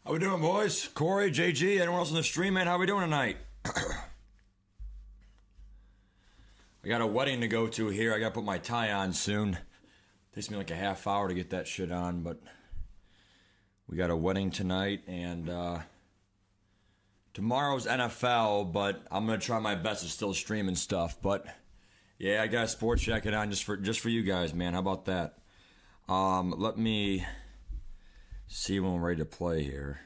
How we doing, boys? Corey, JG, anyone else on the stream, man? How we doing tonight? I got a wedding to go to here. I got to put my tie on soon. Takes me like a half hour to get that shit on, but we got a wedding tonight, and tomorrow's NFL, but I'm going to try my best to still stream and stuff. But yeah, I got a sports jacket on just for you guys, man. How about that? Let me see when we're ready to play here.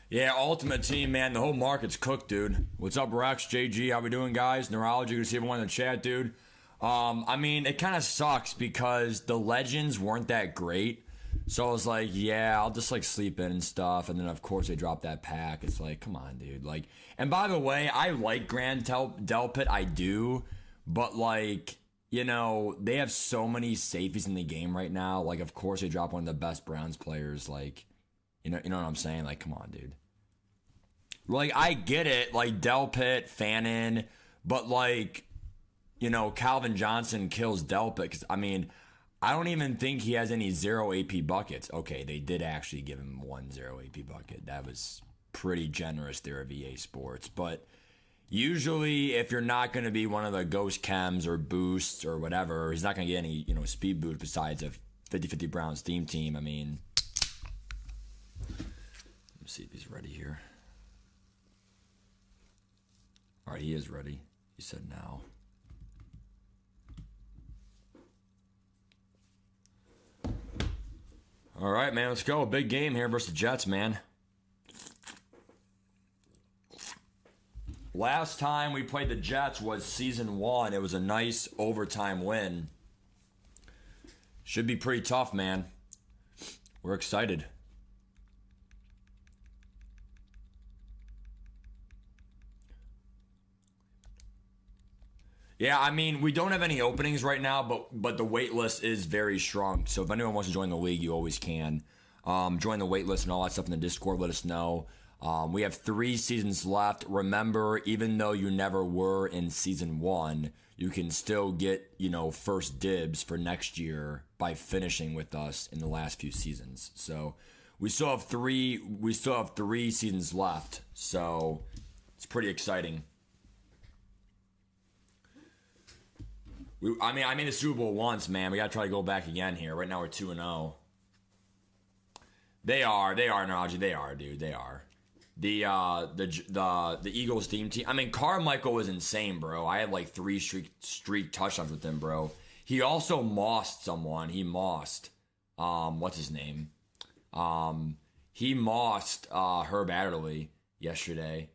Yeah, Ultimate Team, man. The whole market's cooked, dude. What's up, Rex, JG? How we doing, guys? Neurology, good to see everyone in the chat, dude. I mean, it kind of sucks because the legends weren't that great. So I was like, yeah, I'll just like sleep in and stuff. And then of course they dropped that pack. It's like, come on, dude. Like, and by the way, I like Grand Delpit, I do, but like, you know, they have so many safeties in the game right now. Like, of course they drop one of the best Browns players. Like, you know what I'm saying? Like, come on, dude. Like, I get it, like Delpit, Fannin, but like, you know, Calvin Johnson kills Delpit because I mean, I don't even think he has any 0 AP buckets. Okay, they did actually give him 1 0 AP bucket. That was pretty generous there at VA Sports. But usually, if you're not going to be one of the ghost chems or boosts or whatever, he's not going to get any, you know, speed boost besides a 50-50 Browns team. I mean, let me see if he's ready here. All right, he is ready. He said now. All right, man, let's go. Big game here versus the Jets, man. Last time we played the Jets was season 1. It was a nice overtime win. Should be pretty tough, man. We're excited. Yeah, I mean, we don't have any openings right now, but the wait list is very strong. So if anyone wants to join the league, you always can. Join the wait list and all that stuff in the Discord. Let us know. We have 3 seasons left. Remember, even though you never were in season 1, you can still get, you know, first dibs for next year by finishing with us in the last few seasons. So we still have 3 seasons left. So it's pretty exciting. I made the Super Bowl once, man. We gotta try to go back again here. Right now we're 2-0. They are, Naji. They are, dude. They are. The Eagles team. I mean, Carmichael was insane, bro. I had like 3 streak touchdowns with him, bro. He also mossed someone. He mossed. What's his name? He mossed Herb Adderley yesterday.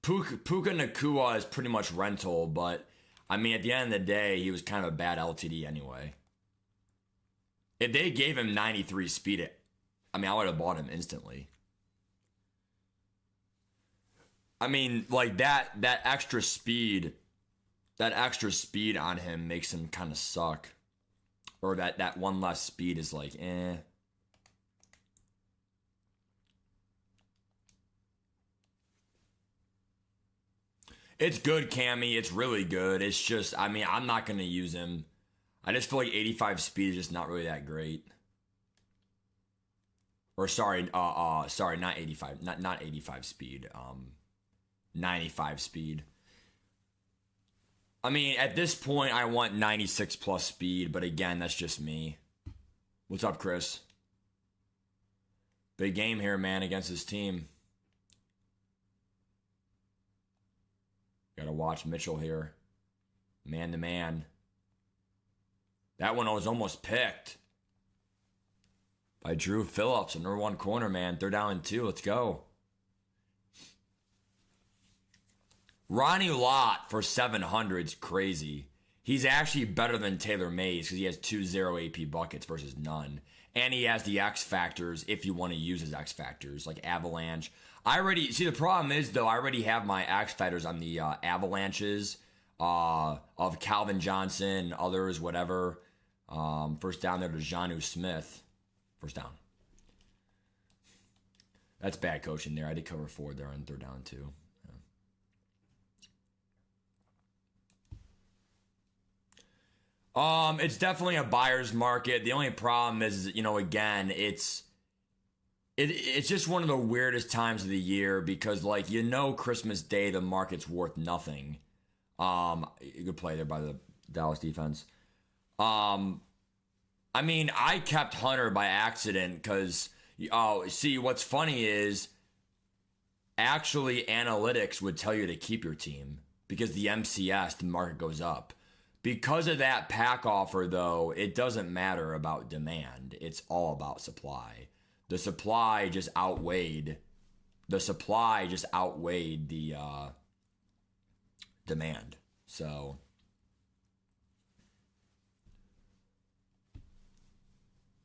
Puka Nacua is pretty much rental, but I mean, at the end of the day, he was kind of a bad LTD anyway. If they gave him 93 speed, I mean, I would have bought him instantly. I mean, like that extra speed on him makes him kind of suck. Or that one less speed is like, eh. It's good, Cammy. It's really good. It's just, I mean, I'm not going to use him. I just feel like 85 speed is just not really that great. Or sorry, not 85. Not 85 speed. 95 speed. I mean, at this point, I want 96 plus speed, but again, that's just me. What's up, Chris? Big game here, man, against his team. Gotta watch Mitchell here. Man to man. That one was almost picked by Drew Phillips, a number 1 corner, man. 3rd down and 2. Let's go. Ronnie Lott for 700 is crazy. He's actually better than Taylor Mays because he has 2 0 AP buckets versus none. And he has the X factors if you want to use his X factors, like Avalanche. The problem is, though, I already have my X factors on the Avalanches of Calvin Johnson, others, whatever. First down there to Jonnu Smith. First down. That's bad coaching there. I did cover 4 there on 3rd down, too. It's definitely a buyer's market. The only problem is, you know, again, it's just one of the weirdest times of the year because, like, you know, Christmas Day the market's worth nothing. Good play there by the Dallas defense. I mean, I kept Hunter by accident because, see, what's funny is actually analytics would tell you to keep your team because the MCS, the market goes up. Because of that pack offer, though, it doesn't matter about demand. It's all about supply. The supply just outweighed the demand. So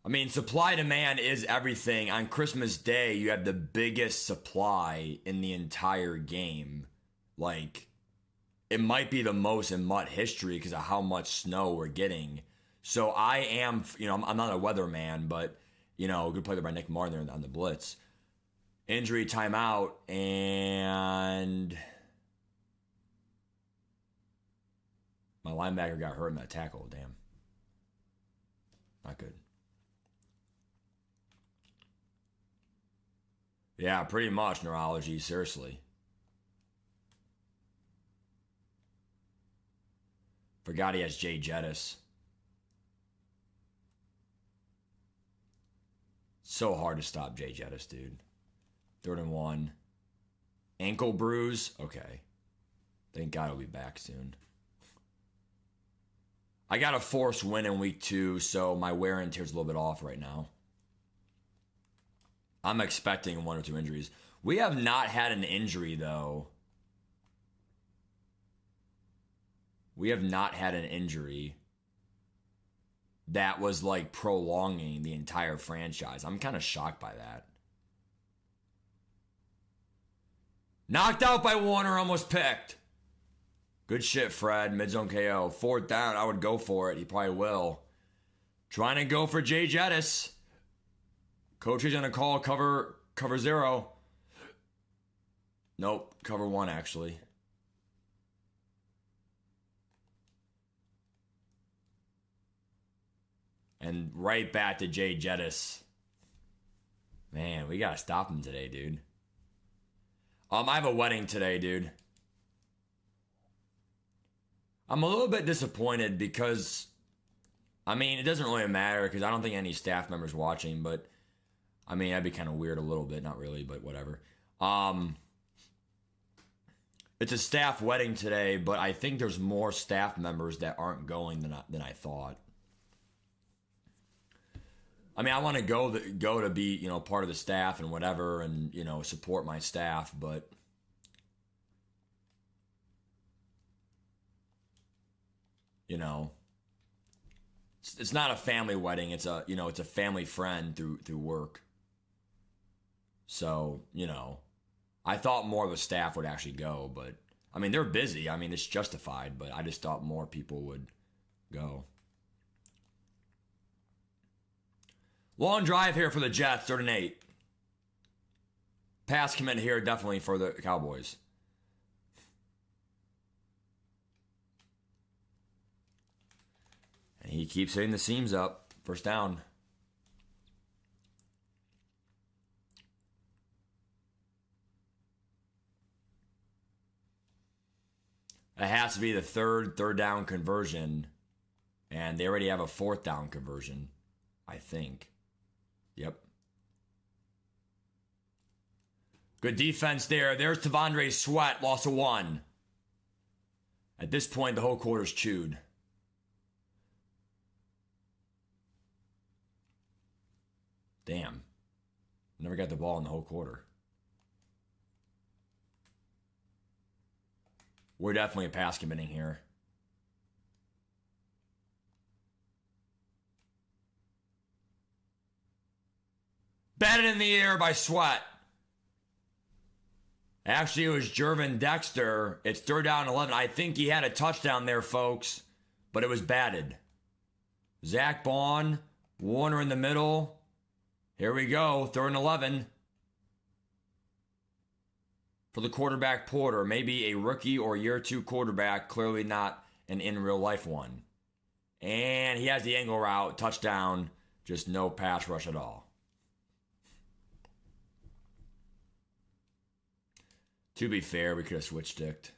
I mean, supply demand is everything. On Christmas Day, you have the biggest supply in the entire game. Like, it might be the most in MUT history because of how much snow we're getting. So I am, you know, I'm not a weatherman, but, you know, good play there by Nick Martin on the blitz. Injury timeout, and my linebacker got hurt in that tackle. Damn. Not good. Yeah, pretty much, neurology, seriously. Forgot he has Jay Jettis. So hard to stop Jay Jettis, dude. 3rd and 1. Ankle bruise? Okay. Thank God he'll be back soon. I got a forced win in week 2, so my wear and tear's a little bit off right now. I'm expecting 1 or 2 injuries. We have not had an injury, though. We have not had an injury that was like prolonging the entire franchise. I'm kind of shocked by that. Knocked out by Warner, almost picked. Good shit, Fred. Mid-zone KO. 4th down, I would go for it. He probably will. Trying to go for Jay Jettis. Coach is going to call cover 0. Nope, cover 1 actually. And right back to Jay Jettis. Man, we got to stop him today, dude. I have a wedding today, dude. I'm a little bit disappointed because, I mean, it doesn't really matter because I don't think any staff members watching, but, I mean, that'd be kind of weird a little bit. Not really, but whatever. It's a staff wedding today, but I think there's more staff members that aren't going than I thought. I mean, I want to go to be, you know, part of the staff and whatever and, you know, support my staff, but you know, it's not a family wedding. It's a, you know, it's a family friend through work. So, you know, I thought more of the staff would actually go, but I mean, they're busy. I mean, it's justified, but I just thought more people would go. Long drive here for the Jets, 3rd and 8. Pass commit here definitely for the Cowboys. And he keeps hitting the seams up. 1st down. It has to be the third down conversion. And they already have a 4th down conversion, I think. Yep. Good defense there. There's Tavondre Sweat, loss of 1. At this point, the whole quarter's chewed. Damn. Never got the ball in the whole quarter. We're definitely a pass committing here. Batted in the air by Sweat. Actually, it was Jervin Dexter. It's 3rd down 11. I think he had a touchdown there, folks, but it was batted. Zach Bond, Warner in the middle. Here we go, 3rd and 11. for the quarterback Porter. Maybe a rookie or year 2 quarterback, clearly not an in real life one. And he has the angle route, touchdown, just no pass rush at all. To be fair, we could have switch sticked.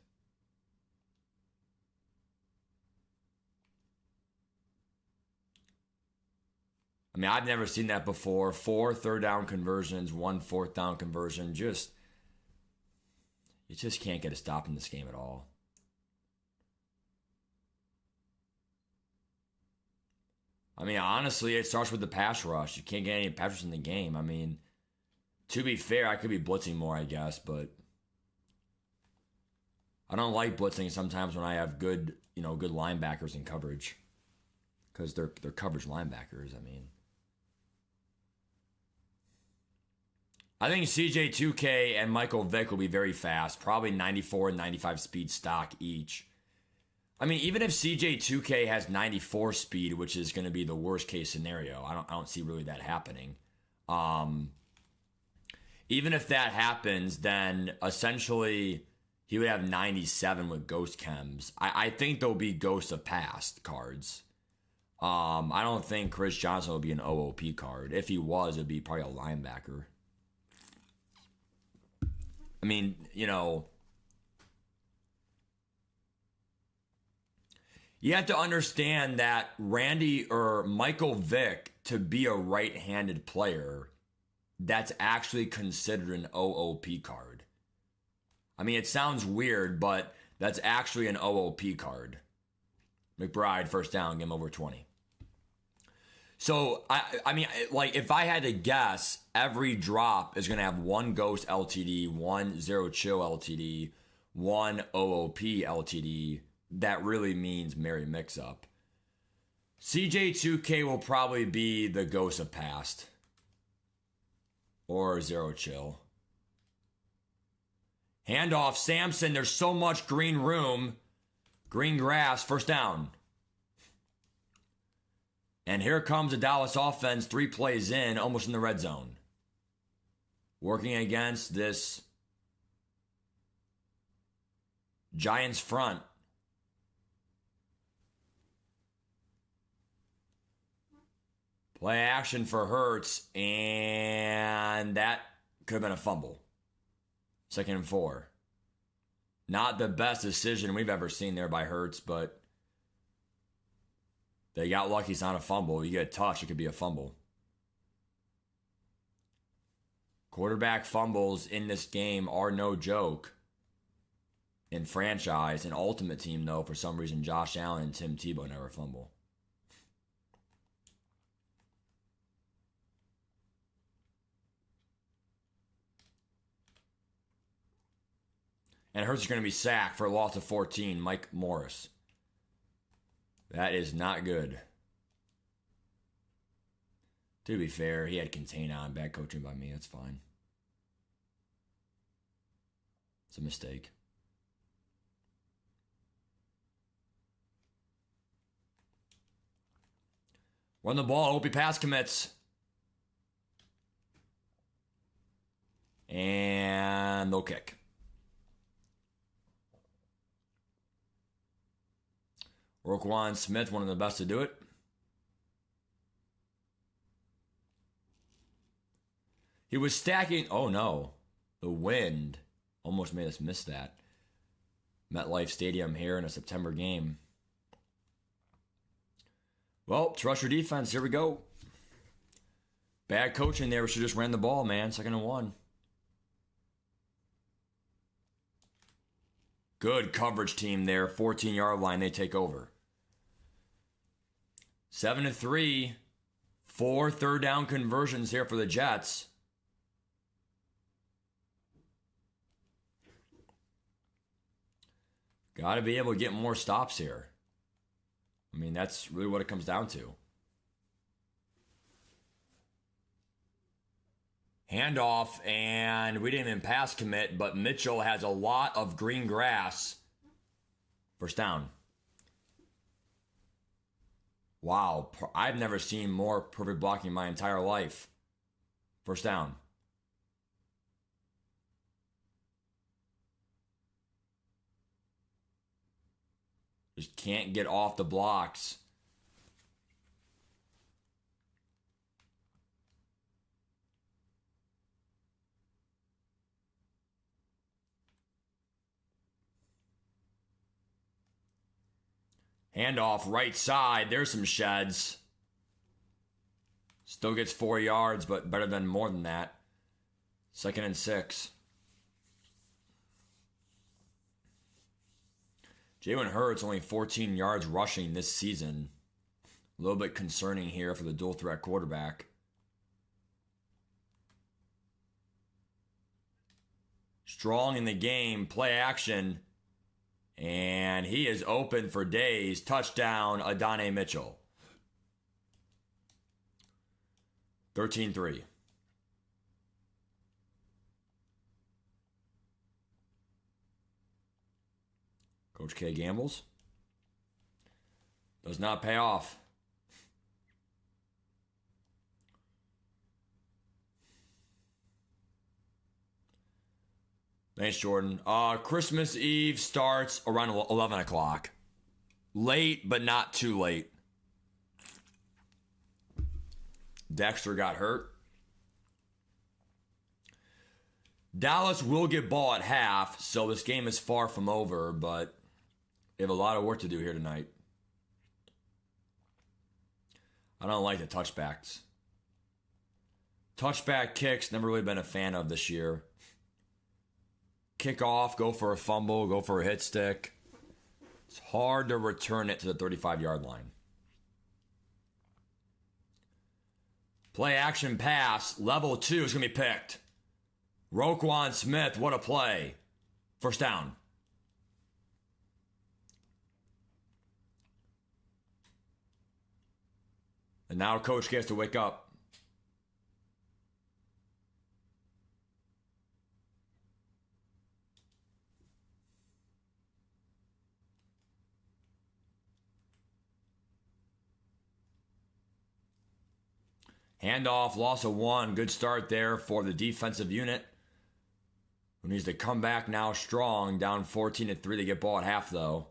I mean, I've never seen that before. 4 third down conversions, 1 fourth down conversion. You just can't get a stop in this game at all. I mean, honestly, it starts with the pass rush. You can't get any pass rush in the game. I mean, to be fair, I could be blitzing more, I guess, but I don't like blitzing sometimes when I have good linebackers in coverage, because they're coverage linebackers. I mean, I think CJ2K and Michael Vick will be very fast, probably 94 and 95 speed stock each. I mean, even if CJ2K has 94 speed, which is going to be the worst case scenario, I don't see really that happening. Even if that happens, then essentially he would have 97 with ghost chems. I think there'll be ghosts of past cards. I don't think Chris Johnson will be an OOP card. If he was, it'd be probably a linebacker. I mean, you have to understand that Randy or Michael Vick, to be a right-handed player, that's actually considered an OOP card. I mean, it sounds weird, but that's actually an OOP card. McBride, first down, game over 20. So, I mean, like, if I had to guess, every drop is going to have 1 Ghost LTD, 1 Zero Chill LTD, 1 OOP LTD. That really means Merry Mix-Up. CJ2K will probably be the Ghost of Past. Or Zero Chill. Handoff, Samson, there's so much green room. Green grass, first down. And here comes the Dallas offense, 3 plays in, almost in the red zone. Working against this Giants front. Play action for Hurts, and that could have been a fumble. 2nd and 4. Not the best decision we've ever seen there by Hurts, but they got lucky. It's not a fumble. You get a touch, it could be a fumble. Quarterback fumbles in this game are no joke. In franchise and ultimate team, though, for some reason, Josh Allen and Tim Tebow never fumble. And Hurts is going to be sacked for a loss of 14. Mike Morris. That is not good. To be fair, he had contain on. Bad coaching by me. That's fine. It's a mistake. Run the ball. Hope he pass commits. And they'll kick. Roquan Smith, one of the best to do it. He was stacking. Oh no. The wind almost made us miss that. MetLife Stadium here in a September game. Well, trust your defense. Here we go. Bad coaching there. We should just ran the ball, man. 2nd and 1. Good coverage team there. 14-yard line. They take over. 7-3. 4 third down conversions here for the Jets. Got to be able to get more stops here. I mean, that's really what it comes down to. Handoff, and we didn't even pass commit, but Mitchell has a lot of green grass. First down. Wow, I've never seen more perfect blocking in my entire life. First down. Just can't get off the blocks. Handoff right side. There's some sheds. Still gets 4 yards, but better than more than that. 2nd and 6. Jalen Hurts only 14 yards rushing this season. A little bit concerning here for the dual threat quarterback. Strong in the game, play action. And he is open for days. Touchdown, Adonai Mitchell. 13-3. Coach K gambles. Does not pay off. Thanks, Jordan. Christmas Eve starts around 11 o'clock. Late, but not too late. Dexter got hurt. Dallas will get ball at half, so this game is far from over, but they have a lot of work to do here tonight. I don't like the touchbacks. Touchback kicks, never really been a fan of this year. Kick off, go for a fumble, go for a hit stick. It's hard to return it to the 35-yard line. Play action pass, level 2 is going to be picked. Roquan Smith, what a play. First down. And now Coach gets to wake up. Handoff, loss of 1. Good start there for the defensive unit, who needs to come back now strong. Down 14-3 to get ball at half, though.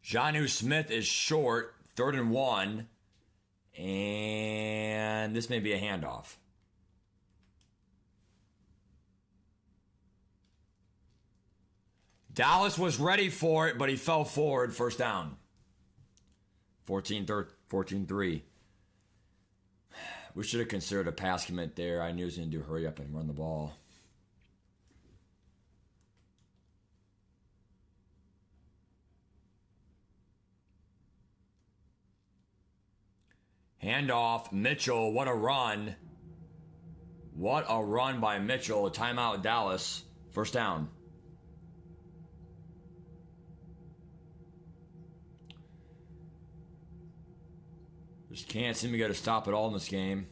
Jonnu Smith is short. 3rd and 1. And this may be a handoff. Dallas was ready for it, but he fell forward. First down. 14-3. We should have considered a pass commit there. I knew he was going to do hurry up and run the ball. Handoff, Mitchell, what a run. What a run by Mitchell. Timeout, Dallas. First down. Just can't seem to get a stop at all in this game.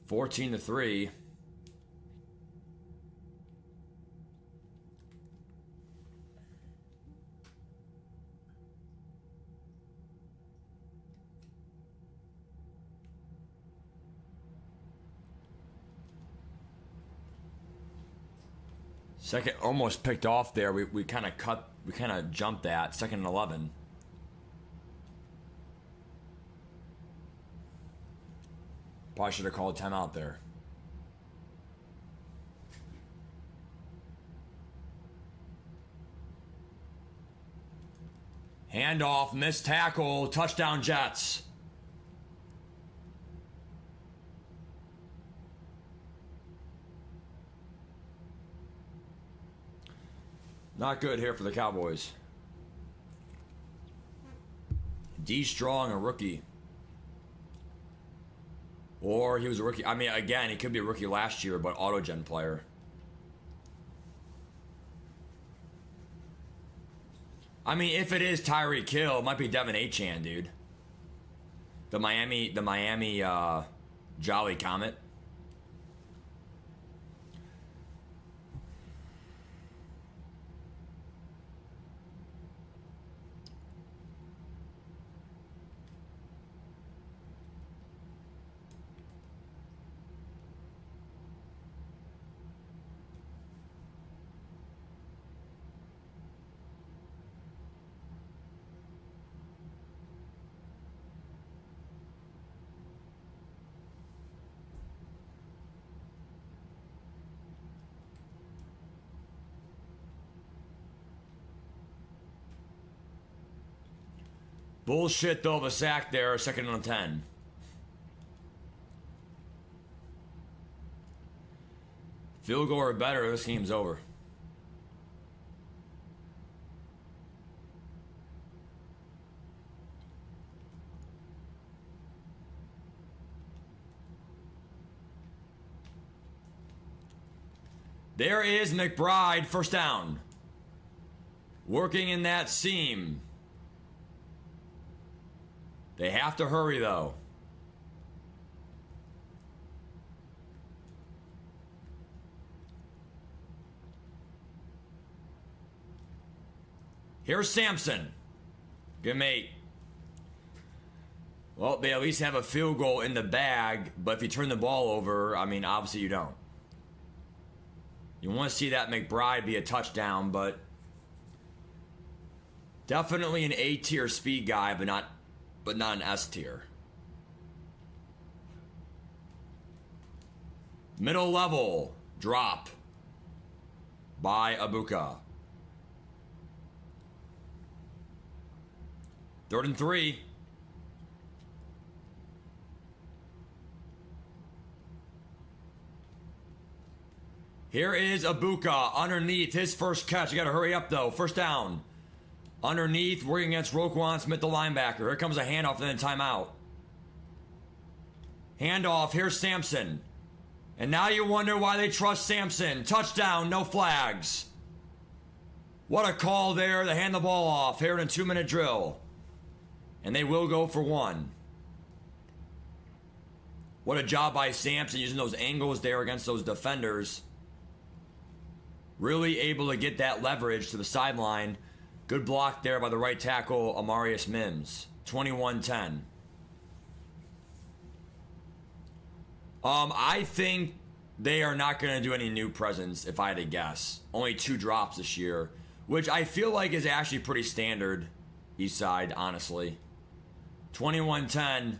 14-3. Second, almost picked off there. We kind of jumped that. 2nd and 11. Probably should have called timeout there. Handoff, missed tackle, touchdown Jets. Not good here for the Cowboys. D. Strong, a rookie. Or he was a rookie. I mean, again, he could be a rookie last year, but auto-gen player. I mean, if it is Tyreek Hill, it might be Devin Achane, dude. The Miami Jolly Comet. Bullshit though of a sack there, 2nd and 10. Field goal or better, this game's over. There is McBride, 1st down. Working in that seam. They have to hurry though. Here's Sampson. Good mate. Well, they at least have a field goal in the bag, but if you turn the ball over, I mean, obviously you don't. You want to see that McBride be a touchdown, but definitely an A-tier speed guy, but not an S-tier. Middle level drop by Abuka. 3rd and 3. Here is Abuka underneath his first catch. You got to hurry up though. 1st down. Underneath, working against Roquan Smith, the linebacker. Here comes a handoff and then timeout. Handoff. Here's Sampson. And now you wonder why they trust Sampson. Touchdown, no flags. What a call there to hand the ball off here in a 2-minute drill. And they will go for 1. What a job by Sampson using those angles there against those defenders. Really able to get that leverage to the sideline. Good block there by the right tackle, Amarius Mims. 21-10. I think they are not going to do any new presents, if I had to guess. Only 2 drops this year, which I feel like is actually pretty standard, Eastside, honestly. 21-10.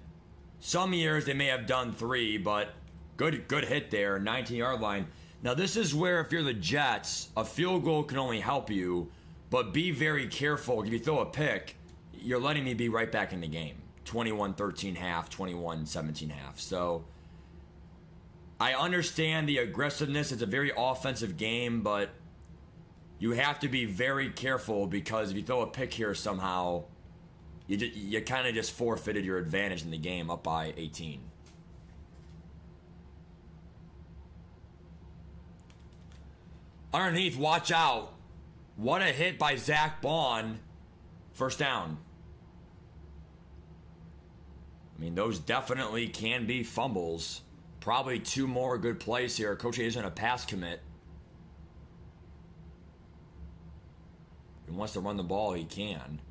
Some years they may have done 3, but good hit there, 19-yard line. Now this is where if you're the Jets, a field goal can only help you, but be very careful. If you throw a pick, you're letting me be right back in the game. 21-13 half, 21-17 half. So I understand the aggressiveness. It's a very offensive game, but you have to be very careful because if you throw a pick here somehow, you kind of just forfeited your advantage in the game up by 18. Underneath, watch out. What a hit by Zach Bond. 1st down. I mean, those definitely can be fumbles. Probably 2 more good plays here. Coach A isn't a pass commit. If he wants to run the ball, he can.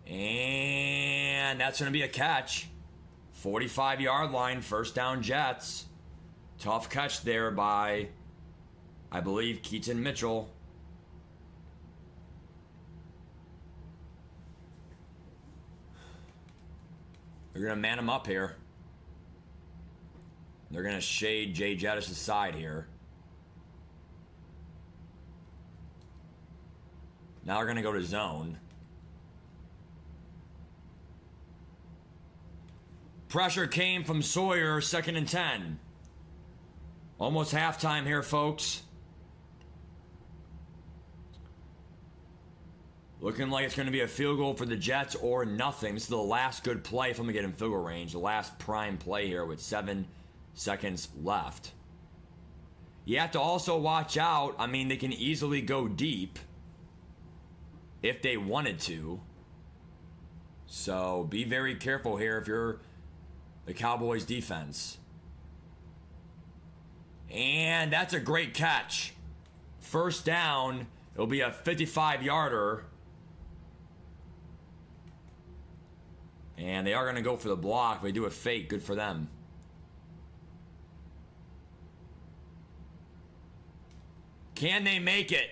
And that's going to be a catch. 45-yard line, 1st down Jets. Tough catch there by, I believe, Keaton Mitchell. They're going to man him up here. They're going to shade Jay Jettis' side here. Now they're going to go to zone. Pressure came from Sawyer, 2nd and 10. Almost halftime here, folks. Looking like it's going to be a field goal for the Jets or nothing. This is the last good play if I'm going to get in field goal range. The last prime play here with 7 seconds left. You have to also watch out. I mean, they can easily go deep if they wanted to. So be very careful here if you're the Cowboys defense. And that's a great catch. 1st down. It'll be a 55-yarder. And they are going to go for the block. They do a fake. Good for them. Can they make it?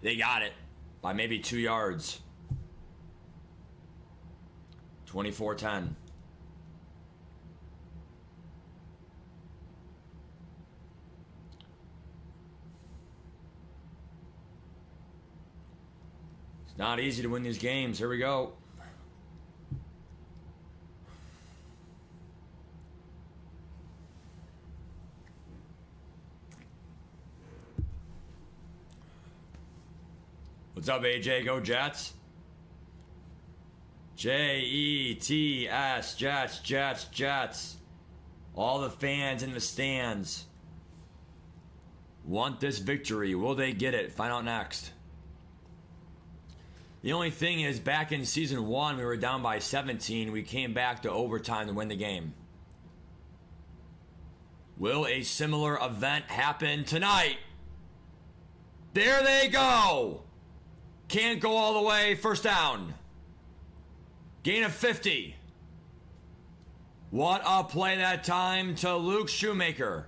They got it by maybe 2 yards. 24-10. Not easy to win these games. Here we go. What's up, AJ? Go Jets. Jets, Jets, Jets, Jets. All the fans in the stands want this victory. Will they get it? Find out next. The only thing is, back in season 1, we were down by 17. We came back to overtime to win the game. Will a similar event happen tonight? There they go. Can't go all the way. First down. Gain of 50. What a play that time to Luke Shoemaker.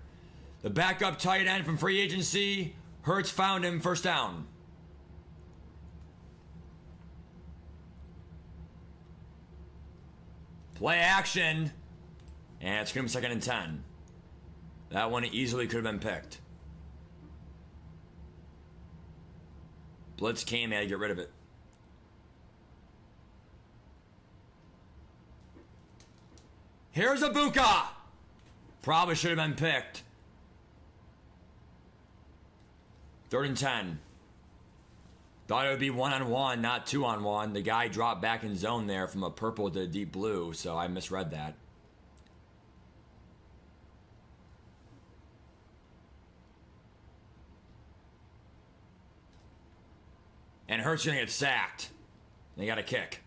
The backup tight end from free agency. Hurts found him. First down. Play action. And it's going to be 2nd and 10. That one easily could have been picked. Blitz came, had to get rid of it. Here's Ibuka. Probably should have been picked. 3rd and 10. Thought it would be 1-on-1, not 2-on-1. The guy dropped back in zone there from a purple to a deep blue, so I misread that. And Hurts gonna get sacked. They got a kick.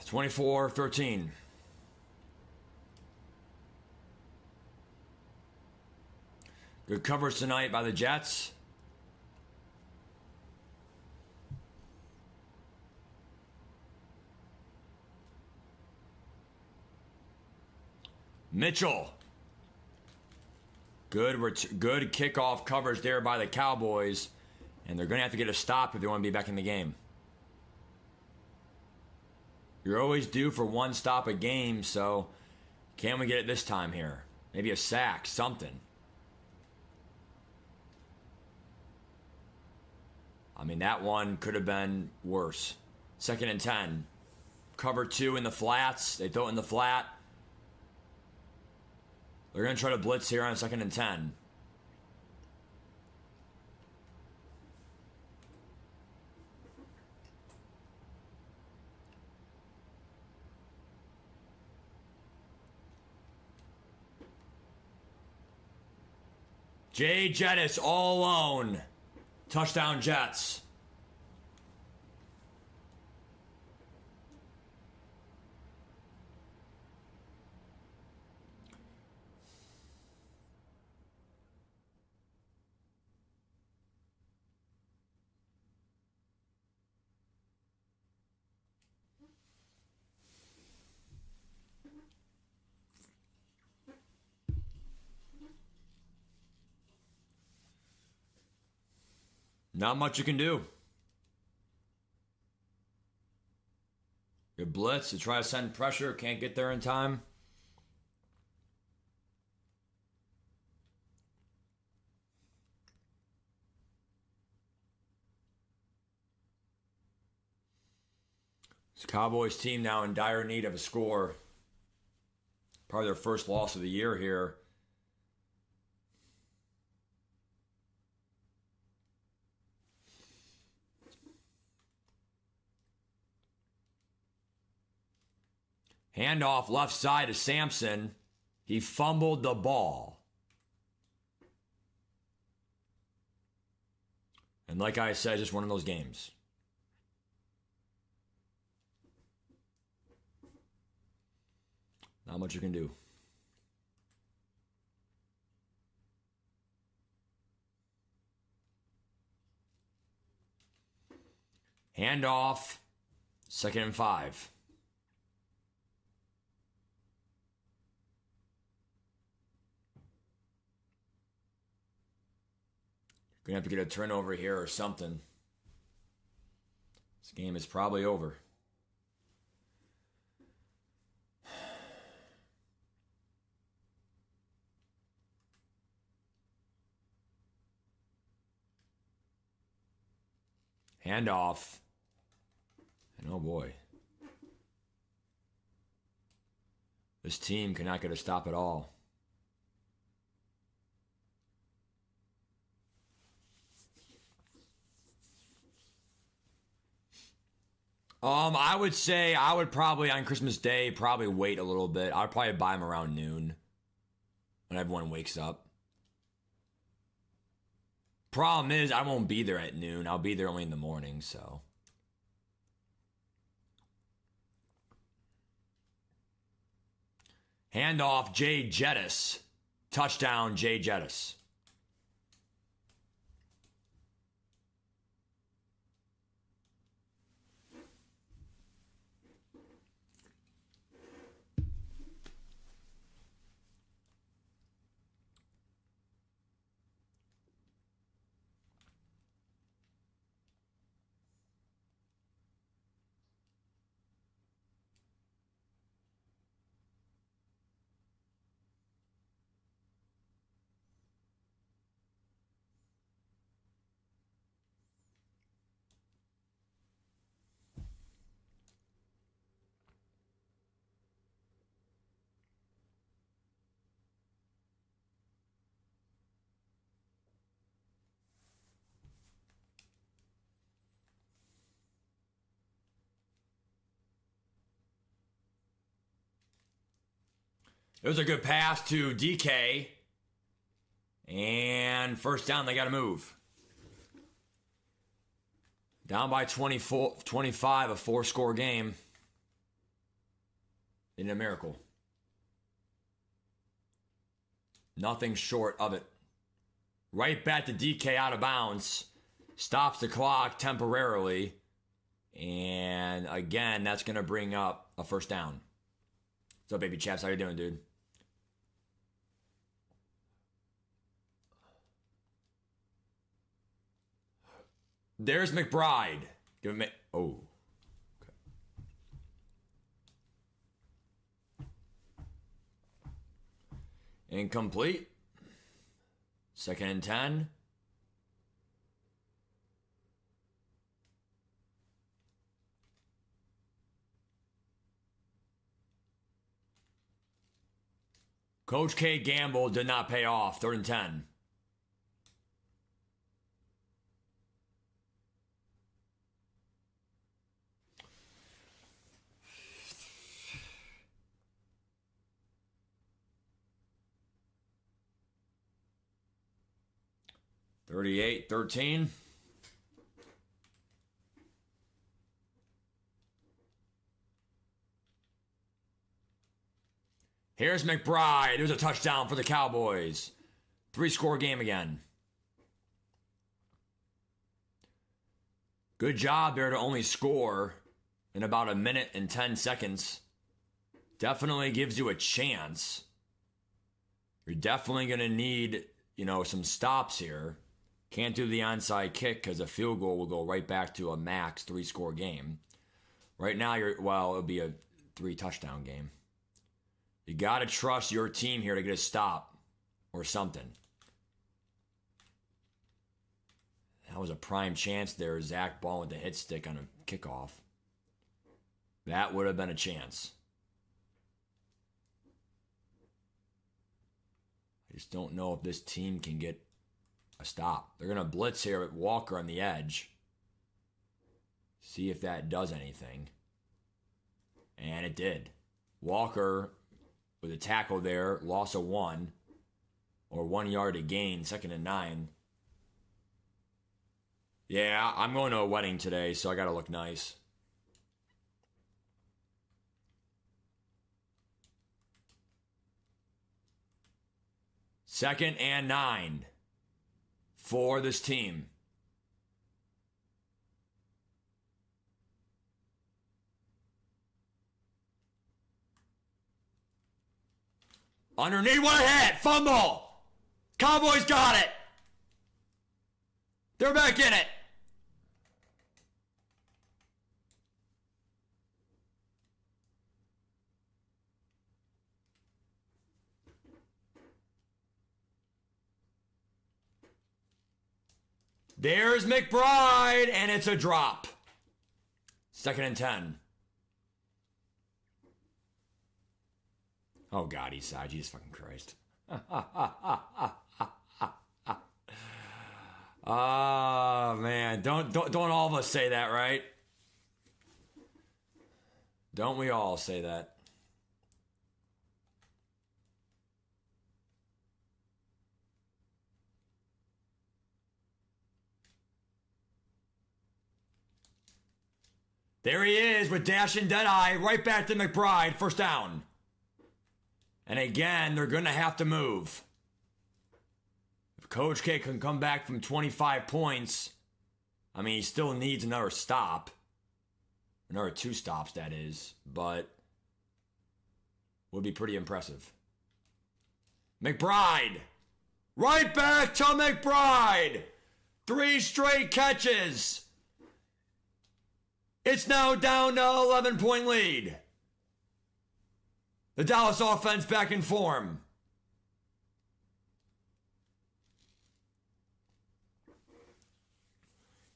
It's 24-13. Good coverage tonight by the Jets. Mitchell. Good kickoff coverage there by the Cowboys. And they're going to have to get a stop if they want to be back in the game. You're always due for one stop a game, so can we get it this time here? Maybe a sack, something. I mean, that one could have been worse. 2nd and 10. Cover 2 in the flats. They throw it in the flat. They're going to try to blitz here on 2nd and 10. Jay Jettis all alone. Touchdown Jets. Not much you can do. Good blitz to try to send pressure. Can't get there in time. This Cowboys team now in dire need of a score. Probably their first loss of the year here. Handoff left side to Sampson. He fumbled the ball. And like I said, just one of those games. Not much you can do. Handoff. 2nd and 5. Gonna have to get a turnover here or something. This game is probably over. Handoff. And oh boy. This team cannot get a stop at all. I would say I would probably on Christmas Day probably wait a little bit. I'd probably buy them around noon when everyone wakes up. Problem is I won't be there at noon. I'll be there only in the morning, so. Handoff, Jay Jettis. Touchdown, Jay Jettis. It was a good pass to DK. And first down, they got to move. Down by 24, 25, a 4-score game. In a miracle. Nothing short of it. Right back to DK out of bounds. Stops the clock temporarily. And again, that's going to bring up a first down. What's up, baby chaps? How you doing, dude? There's McBride. Give him oh. Okay. Incomplete. 2nd and 10. Coach K gamble did not pay off. 3rd and 10. $38-13. Here's McBride. There's a touchdown for the Cowboys. 3-score game again. Good job there to only score in about 1 minute and 10 seconds. Definitely gives you a chance. You're definitely going to need, some stops here. Can't do the onside kick because a field goal will go right back to a max 3-score game. Right now, it'll be a 3-touchdown game. You got to trust your team here to get a stop or something. That was a prime chance there. Zach Ball with the hit stick on a kickoff. That would have been a chance. I just don't know if this team can get a stop. They're going to blitz here with Walker on the edge. See if that does anything. And it did. Walker with a tackle there, loss of 1. Or 1 yard to gain, 2nd and 9. Yeah, I'm going to a wedding today, so I got to look nice. Second and 9 for this team. Underneath, what a hit! Fumble! Cowboys got it! They're back in it! There's McBride, and it's a drop. 2nd and 10. Oh, God, Eastside. Jesus fucking Christ. Oh, man. Don't all of us say that, right? Don't we all say that? There he is with dash and Deadeye. Right back to McBride. 1st down. And again, they're going to have to move. If Coach K can come back from 25 points, I mean, he still needs another stop. Another 2 stops, that is. But would be pretty impressive. McBride. Right back to McBride. 3 straight catches. It's now down to 11-point lead. The Dallas offense back in form.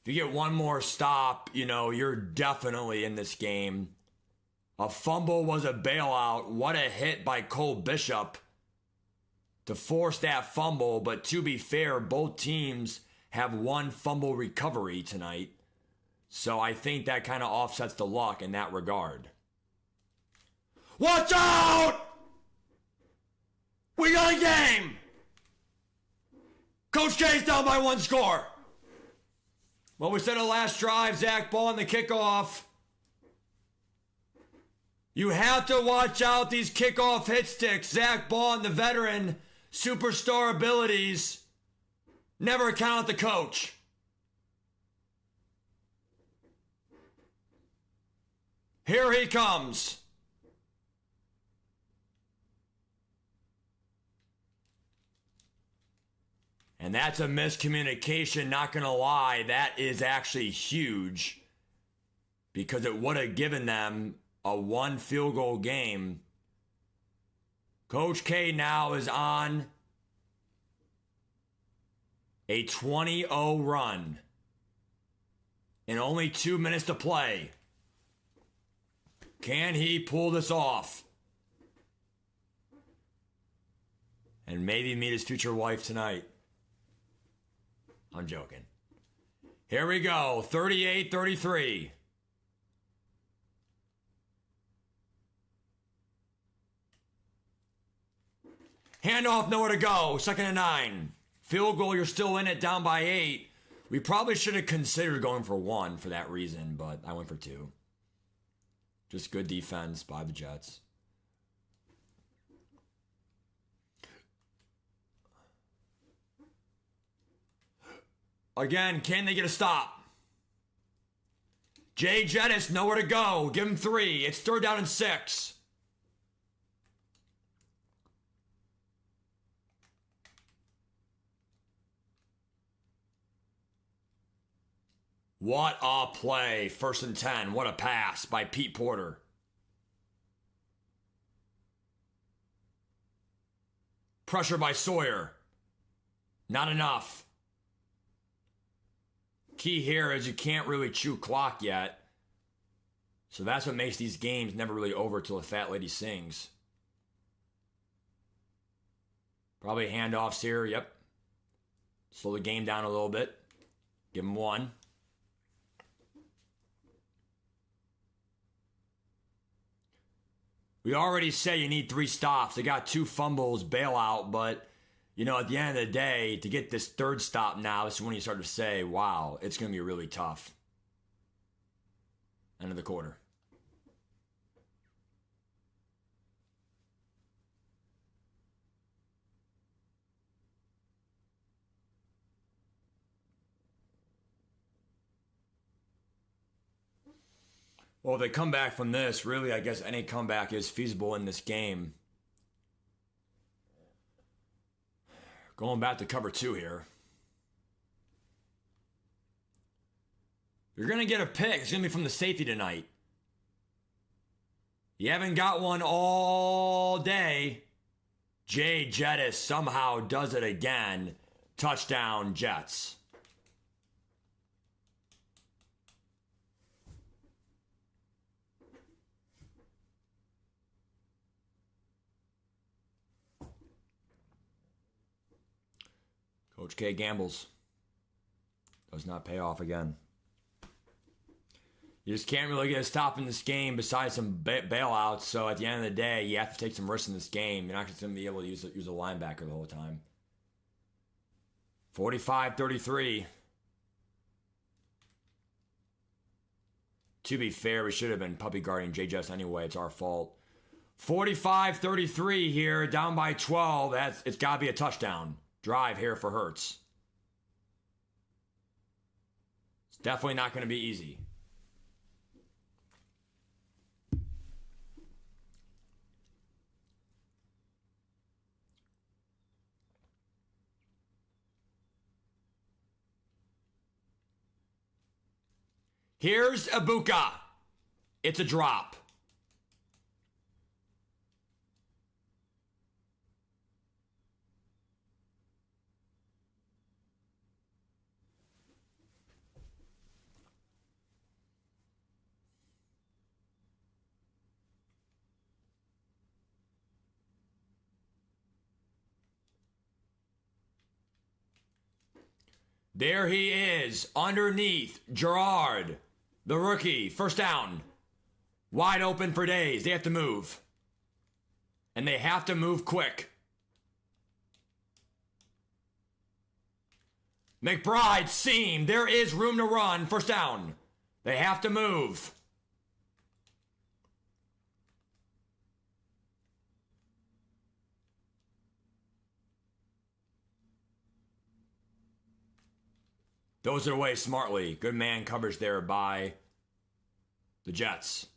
If you get one more stop, you know, you're definitely in this game. A fumble was a bailout. What a hit by Cole Bishop to force that fumble. But to be fair, both teams have 1 fumble recovery tonight. So I think that kind of offsets the luck in that regard. Watch out! We got a game! Coach K's down by 1 score. Well, we said the last drive, Zach Ball on the kickoff. You have to watch out these kickoff hit sticks. Zach Ball and the veteran, superstar abilities. Never count the coach. Here he comes. And that's a miscommunication, not gonna lie. That is actually huge. Because it would have given them a 1 field goal game. Coach K now is on a 20-0 run. And only 2 minutes to play. Can he pull this off? And maybe meet his future wife tonight. I'm joking. Here we go. 38-33. Handoff, nowhere to go. 2nd and 9. Field goal, you're still in it, down by 8. We probably should have considered going for 1 for that reason, but I went for 2. Just good defense by the Jets. Again, can they get a stop? Jay Jettis, nowhere to go. Give him 3. It's 3rd down and 6. What a play. 1st and 10. What a pass by Pete Porter. Pressure by Sawyer. Not enough. Key here is you can't really chew clock yet. So that's what makes these games never really over till the fat lady sings. Probably handoffs here. Yep. Slow the game down a little bit. Give him 1. We already say you need 3 stops. They got 2 fumbles, bailout, but, you know, at the end of the day, to get this 3rd stop now, this is when you start to say, wow, it's going to be really tough. End of the quarter. Well, if they come back from this, really, I guess any comeback is feasible in this game. Going back to cover 2 here. You're going to get a pick. It's going to be from the safety tonight. You haven't got one all day. Jay Jettis somehow does it again. Touchdown, Jets. Coach K gambles. Does not pay off again. You just can't really get a stop in this game besides some bailouts. So at the end of the day, you have to take some risks in this game. You're not just going to be able to use a linebacker the whole time. 45-33. To be fair, we should have been puppy guarding JJS anyway. It's our fault. 45-33 here, down by 12. It's got to be a touchdown drive here for Hurts. It's definitely not going to be easy. Here's Ibuka. It's a drop. There he is, underneath Gerard. The rookie, first down. Wide open for days. They have to move. And they have to move quick. McBride, seam. There is room to run. First down. They have to move. Throws it away smartly. Good man coverage there by the Jets.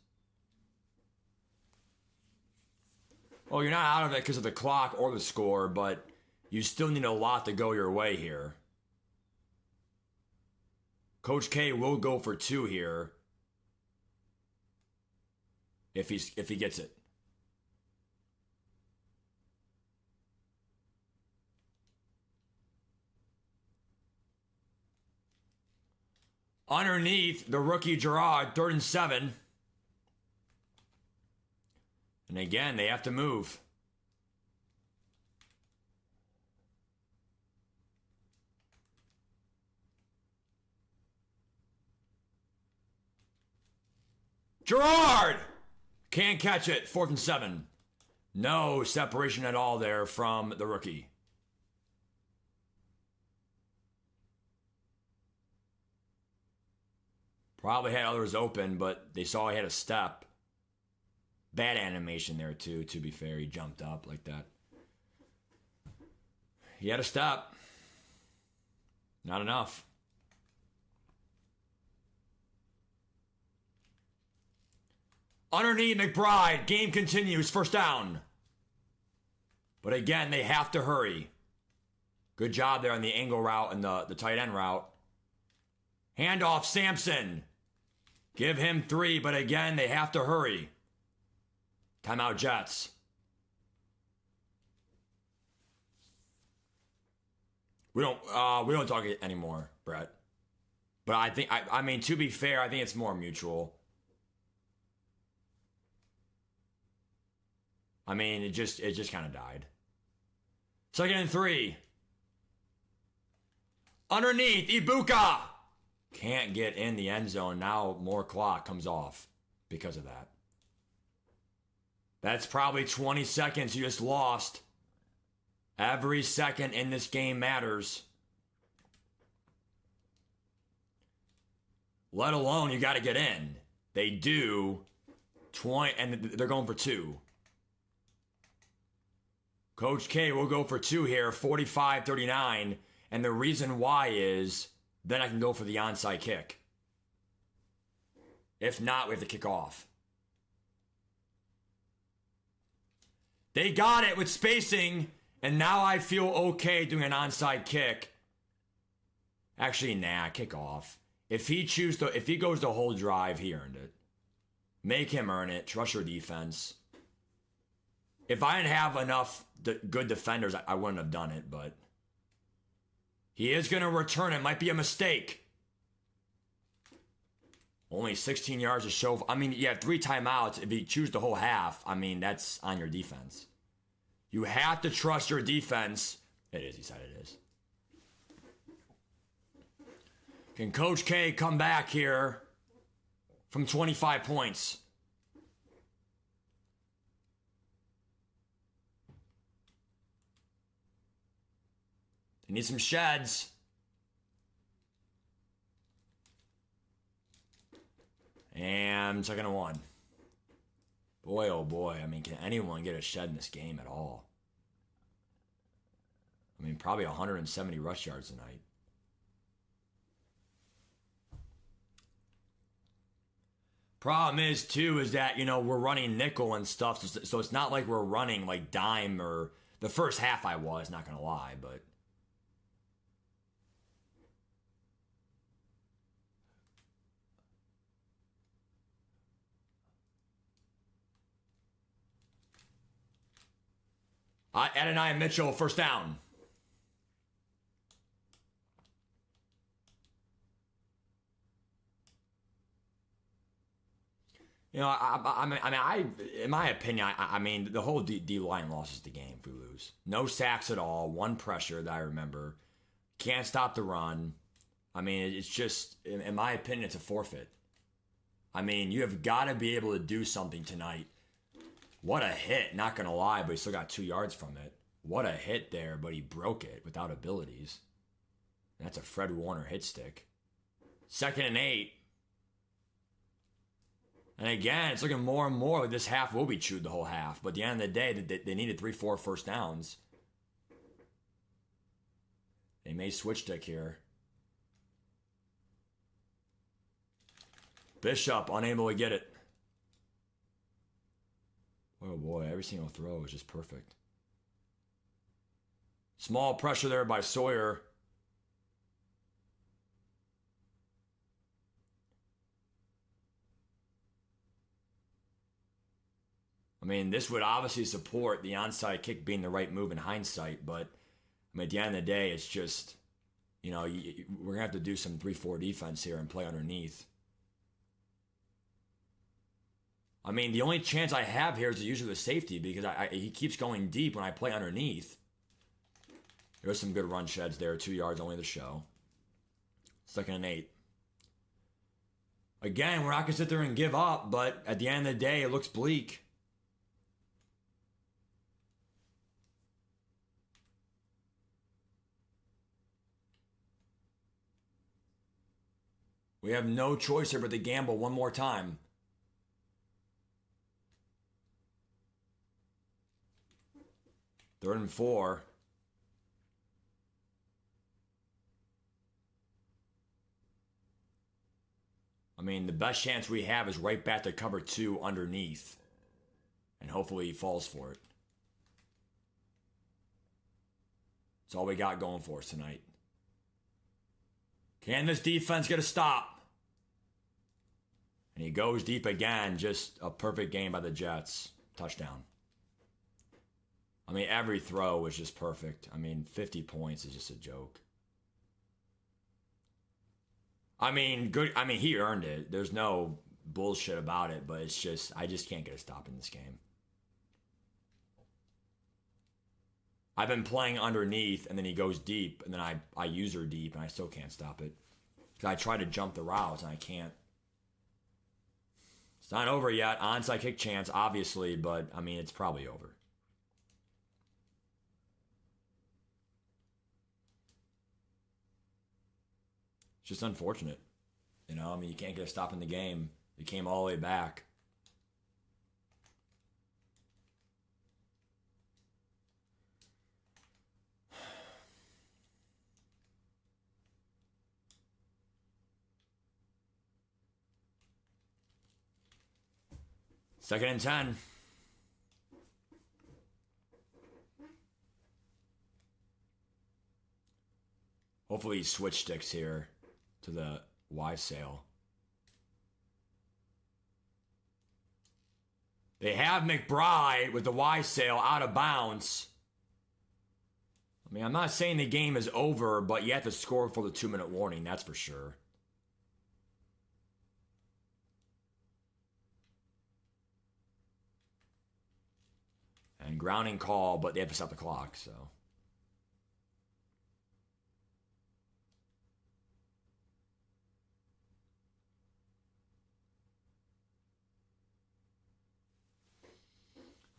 Well, you're not out of it because of the clock or the score, but you still need a lot to go your way here. Coach K will go for 2 here if he gets it. Underneath the rookie Gerard, 3rd and 7. And again, they have to move. Gerard! Can't catch it, 4th and 7. No separation at all there from the rookie. Probably had others open, but they saw he had a step. Bad animation there, too, to be fair. He jumped up like that. He had a step. Not enough. Underneath McBride. Game continues. First down. But again, they have to hurry. Good job there on the angle route and the tight end route. Handoff, Sampson. Give him 3, but again, they have to hurry. Timeout, Jets. We don't talk anymore, Brett. But I think, I mean, to be fair, I think it's more mutual. I mean, it just kind of died. 2nd and 3. Underneath, Ibuka. Can't get in the end zone. Now more clock comes off because of that. That's probably 20 seconds you just lost. Every second in this game matters. Let alone you got to get in. They do. 20, and they're going for 2. Coach K will go for 2 here, 45-39. And the reason why is then I can go for the onside kick. If not, we have to kick off. They got it with spacing, and now I feel okay doing an onside kick. Actually, nah, kick off. If he goes the whole drive, he earned it. Make him earn it. Trust your defense. If I didn't have enough good defenders, I wouldn't have done it, but he is going to return it. Might be a mistake. Only 16 yards to show. I mean, you have 3 timeouts. If you choose the whole half, I mean, that's on your defense. You have to trust your defense. It is, he said it is. Can Coach K come back here from 25 points? They need some sheds. And second and 1. Boy, oh boy. I mean, can anyone get a shed in this game at all? I mean, probably 170 rush yards tonight. Problem is, too, is that, you know, we're running nickel and stuff, so it's not like we're running, like, dime or... The first half I was, not gonna lie, but... Adonai Mitchell, first down. You know, in my opinion, I mean, the whole D line loses the game if we lose. No sacks at all. One pressure that I remember. Can't stop the run. I mean, it's just, in my opinion, it's a forfeit. I mean, you have got to be able to do something tonight. What a hit, not going to lie, but he still got 2 yards from it. What a hit there, but he broke it without abilities. That's a Fred Warner hit stick. 2nd and 8. And again, it's looking more and more like this half will be chewed the whole half. But at the end of the day, they needed 3-4 first downs. They may switch stick here. Bishop unable to get it. Oh boy, every single throw is just perfect. Small pressure there by Sawyer. I mean, this would obviously support the onside kick being the right move in hindsight, but I mean, at the end of the day, it's just, you know, we're going to have to do some 3-4 defense here and play underneath. I mean, the only chance I have here is to use the safety because he keeps going deep when I play underneath. There's some good run sheds there. 2 yards only to show. 2nd and 8. Again, we're not going to sit there and give up, but at the end of the day, it looks bleak. We have no choice here but to gamble one more time. Third and 4. I mean, the best chance we have is right back to cover 2 underneath. And hopefully he falls for it. That's all we got going for us tonight. Can this defense get a stop? And he goes deep again. Just a perfect game by the Jets. Touchdown. I mean, every throw was just perfect. I mean, 50 points is just a joke. I mean, good. I mean, he earned it. There's no bullshit about it, but it's just, I just can't get a stop in this game. I've been playing underneath, and then he goes deep, and then I use her deep, and I still can't stop it. Because I try to jump the routes, and I can't. It's not over yet. Onside kick chance, obviously, but, I mean, it's probably over. It's just unfortunate. You know, I mean, you can't get a stop in the game. It came all the way back. Second and 10. Hopefully he switch sticks here to the Y sail. They have McBride with the Y sail out of bounds. I mean, I'm not saying the game is over, but you have to score for the 2-minute warning, that's for sure. And grounding call, but they have to stop the clock, so.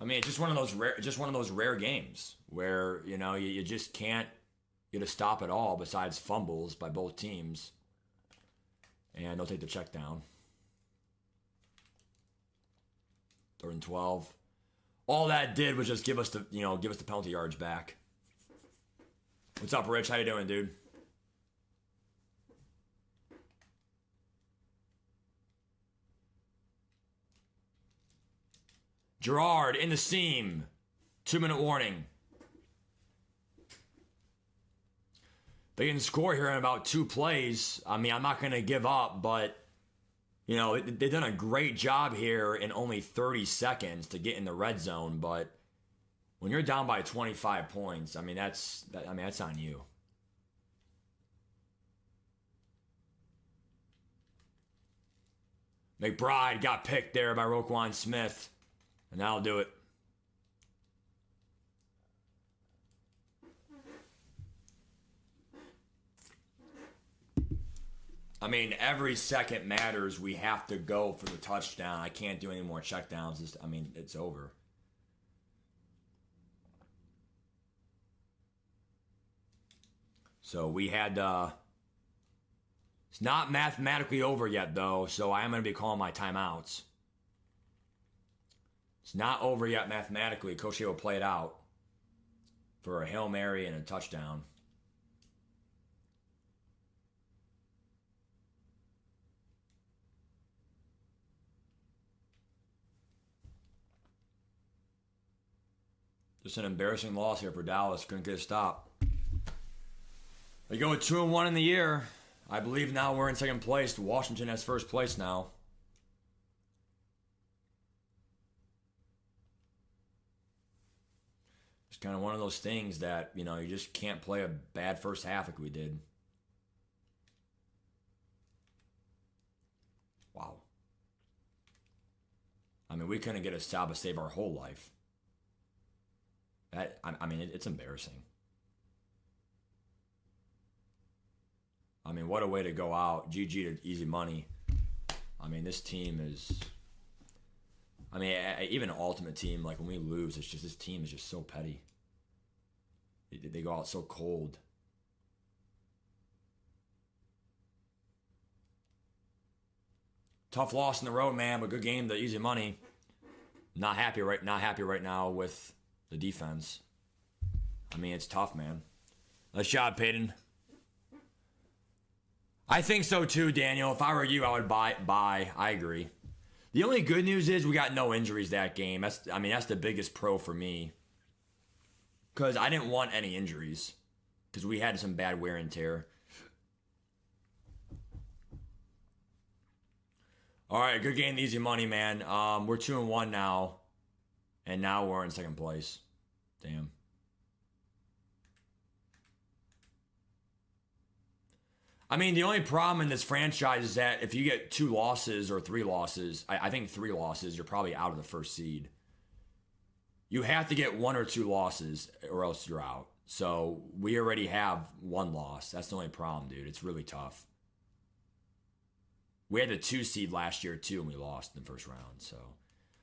I mean, it's just one of those rare games where you just can't get a stop at all besides fumbles by both teams, and they'll take the check down. 3rd and 12. All that did was just give us the penalty yards back. What's up, Rich? How you doing, dude? Gerard in the seam. 2-minute warning. They can score here in about 2 plays. I mean, I'm not going to give up, but, they've done a great job here in only 30 seconds to get in the red zone. But when you're down by 25 points, I mean, that's on you. McBride got picked there by Roquan Smith. And that'll do it. I mean, every second matters. We have to go for the touchdown. I can't do any more checkdowns. It's over. So we had... it's not mathematically over yet, though, so I am going to be calling my timeouts. It's not over yet mathematically. Coach will play it out for a Hail Mary and a touchdown. Just an embarrassing loss here for Dallas. Couldn't get a stop. They go with 2-1 in the year. I believe now we're in second place. Washington has first place now. It's kind of one of those things that, you just can't play a bad first half like we did. Wow. I mean, we couldn't get a stop to save our whole life. It's embarrassing. I mean, what a way to go out. GG to easy money. I mean, this team is... I mean, even an ultimate team, like when we lose, it's just this team is just so petty. They go out so cold. Tough loss in the road, man, but good game, the easy money. Not happy right now with the defense. I mean, it's tough, man. Nice job, Peyton. I think so too, Daniel. If I were you, I would buy. I agree. The only good news is we got no injuries that game. That's the biggest pro for me. Because I didn't want any injuries. Because we had some bad wear and tear. All right, good game, easy money, man. We're 2-1 now. And now we're in second place. Damn. I mean, the only problem in this franchise is that if you get 2 losses or 3 losses, I think 3 losses, you're probably out of the first seed. You have to get 1 or 2 losses or else you're out. So we already have 1 loss. That's the only problem, dude. It's really tough. We had the 2 seed last year too, and we lost in the first round. So,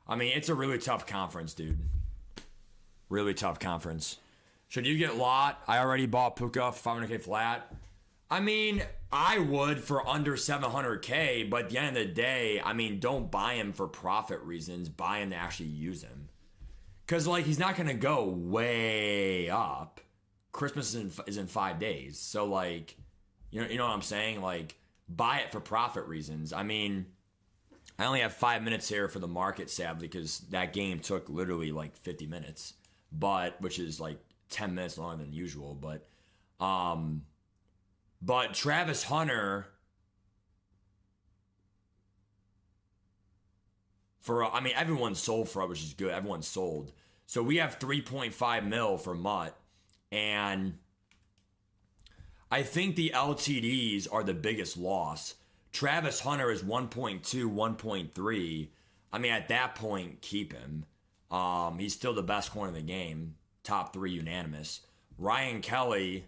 I mean, it's a really tough conference, dude. Really tough conference. Should you get Lott? I already bought Puka for $500K flat. I mean, I would for under $700K, but at the end of the day, I mean, don't buy him for profit reasons. Buy him to actually use him. Because, like, he's not going to go way up. Christmas is in 5 days. So, like, you know what I'm saying? Like, buy it for profit reasons. I mean, I only have 5 minutes here for the market, sadly, because that game took literally, like, 50 minutes. Which is, like, 10 minutes longer than usual. But Travis Hunter, everyone's sold for it, which is good. Everyone's sold. So we have 3.5 mil for MUT. And I think the LTDs are the biggest loss. Travis Hunter is 1.2, 1.3. I mean, at that point, keep him. He's still the best corner in the game. Top 3 unanimous. Ryan Kelly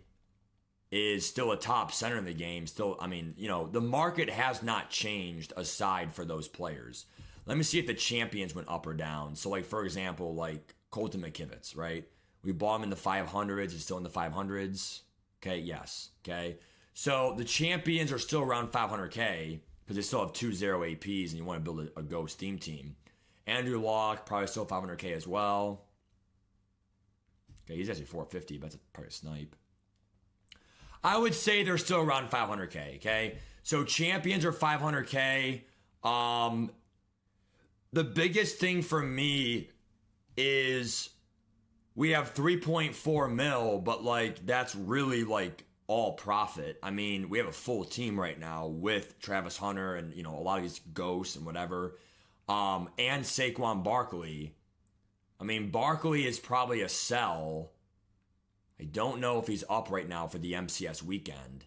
is still a top center in the game. Still, I mean, the market has not changed aside for those players. Let me see if the champions went up or down. So, like, for example, like Colton McKivitz, right? We bought him in the 500s. He's still in the 500s. Okay, yes. Okay. So the champions are still around 500K because they still have 2-0 APs and you want to build a ghost team. Andrew Locke, probably still 500K as well. Okay, he's actually 450, but that's probably a snipe. I would say they're still around 500K, okay? So champions are 500K. The biggest thing for me is we have 3.4 mil, but like that's really like all profit. I mean, we have a full team right now with Travis Hunter and, you know, a lot of these ghosts and whatever. And Saquon Barkley. I mean, Barkley is probably a sell. I don't know if he's up right now for the MCS weekend.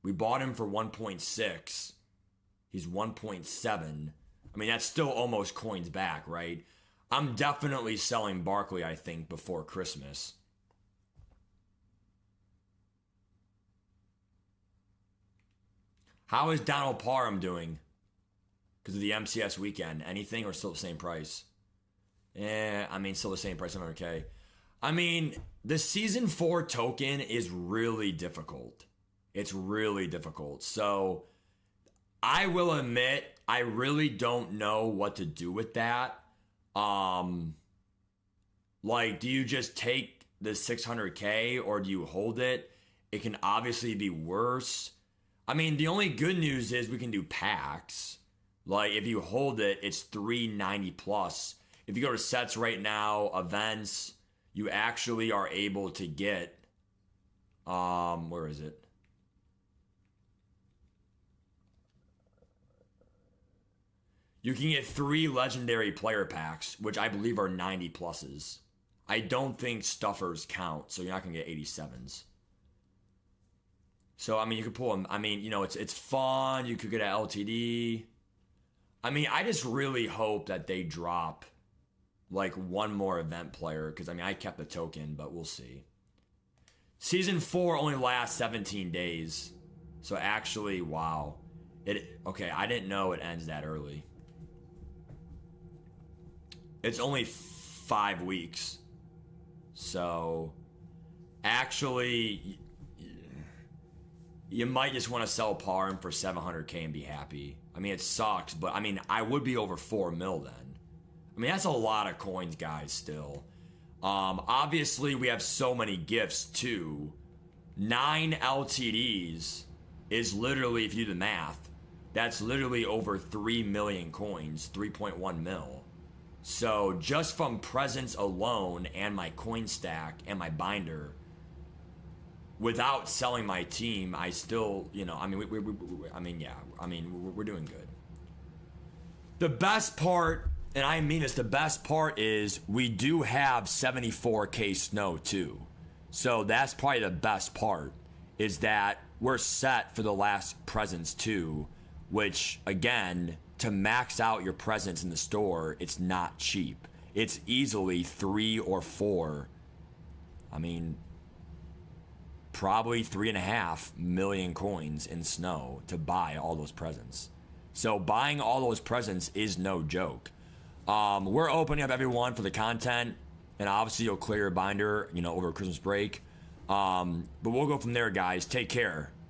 We bought him for 1.6. He's 1.7. I mean, that's still almost coins back, right? I'm definitely selling Barkley, I think, before Christmas. How is Donald Parham doing? Because of the MCS weekend. Anything or still the same price? I mean, still the same price, 700K. I mean, the Season 4 token is really difficult. It's really difficult. So, I will admit, I really don't know what to do with that. Like, do you just take the 600K or do you hold it? It can obviously be worse. I mean, the only good news is we can do packs. Like, if you hold it, it's 390 plus. If you go to sets right now, events, you actually are able to get, where is it? You can get 3 legendary player packs, which I believe are 90 pluses. I don't think stuffers count, so you're not going to get 87s. So, I mean, you could pull them. I mean, you know, it's fun. You could get an LTD. I mean, I just really hope that they drop, like, one more event player. Because, I mean, I kept the token, but we'll see. Season 4 only lasts 17 days. So, actually, wow. Okay, I didn't know it ends that early. It's only 5 weeks. So, actually, you might just want to sell Parham for 700K and be happy. I mean, it sucks, but I mean, I would be over 4 mil then. I mean, that's a lot of coins, guys, still. Obviously, we have so many gifts, too. 9 LTDs is literally, if you do the math, that's literally over 3 million coins, 3.1 mil. So just from presents alone and my coin stack and my binder, without selling my team, I still, you know, I mean, we're doing good. The best part, and I mean this, the best part is we do have 74K snow too. So that's probably the best part, is that we're set for the last presents too, which again, to max out your presence in the store, it's not cheap. It's easily 3 or 4. I mean, probably 3.5 million coins in snow to buy all those presents. So buying all those presents is no joke. We're opening up everyone for the content, and obviously you'll clear your binder, you know, over Christmas break. But we'll go from there, guys. Take care.